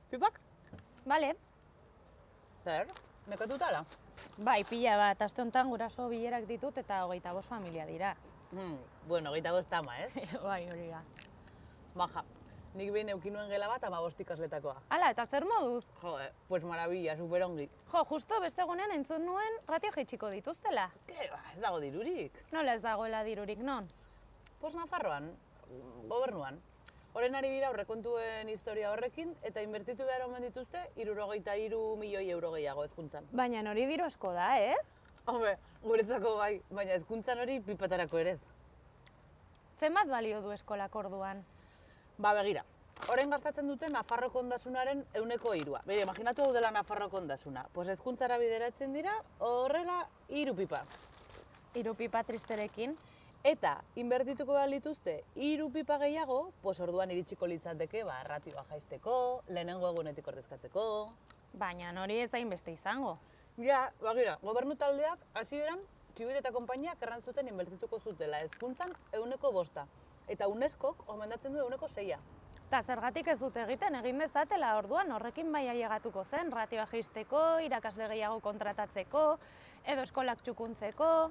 Pipak? Bale, Zer? Nekatutala? bai, pila bat, aste honetan guraso bilerak ditut eta 25 familia dira. Bueno, 25 tama, ez? Bai, hori da. Maja, nik behin eukin nuen gela bat 15 ikasletakoa. Hala, eta zer moduz? Jo, pues maravilla, superongi. Jo, justo beste egunean entzun nuen ratio jaitsiko dituztela. Ke, ba, ez dago dirurik. Nola ez dagoela dirurik, non? Pues Nafarroan, gobernuan. Horren ari dira aurrekontuen historia horrekin eta inbertitu behar omen dituzte 63 milioi euro gehiago hezkuntzan. Baina hori diru asko da, ez? Hombre, guretzako bai, baina hezkuntzan hori pipatarako ere ez. Zenbat balio du eskolak orduan? Ba, begira. Orain gastatzen dute Nafarroko ondasunaren 3%. Bere, imaginatu hau dela Nafarroko ondasuna. Pues hezkuntzara bideratzen dira horrela 3 pipa. 3 pipa tristerekin. Eta inbertituko behar dituzte 3 pipa gehiago, pues orduan iritsiko litzateke ba, ratioa jaisteko, lehenengo egunetik ordezkatzeko. Baina hori ez hainbeste izango. Ja, bagira, gobernu taldeak hasieran Txibit eta konpainiak errantzuten inbertituko zutela hezkuntzan 5%. Eta UNESCOk omendatzen du 6%. Eta zergatik ez dute egin dezatela orduan horrekin bai ailegatuko zen, ratioa jaisteko, irakasle gehiago kontratatzeko, edo eskolak txukuntzeko,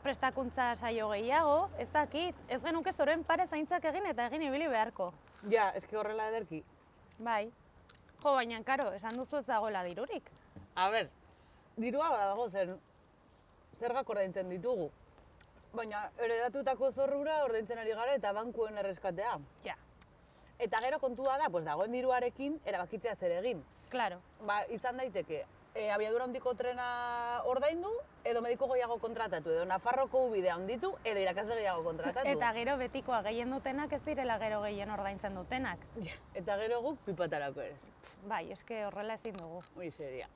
prestakuntza saio gehiago, ez dakit, ez genuke zoren pare zaintzak egin eta egin ibili beharko. Ja, eske horrela ederki. Bai. Jo, baina, karo, esan duzu ez dagoela dirurik. A ber, dirua badago zen zergak ordaintzen ditugu. Baina heredatutako zorrura ordaintzen ari gara eta bankuen erreskatea. Ja, Eta gero kontua da, pues dagoen diruarekin erabakitzea zer egin. claro. Ba, izan daiteke, abiadura handiko trena ordaindu, edo mediko gehiago kontratatu, edo Nafarroko ubidea handitu, edo irakasle gehiago kontratatu. Eta gero betikoa gehien dutenak ez direla gero gehien ordaintzen dutenak. Ja, eta gero guk pipatarako ere. Bai, eske horrela ezin dugu. Ui, seria.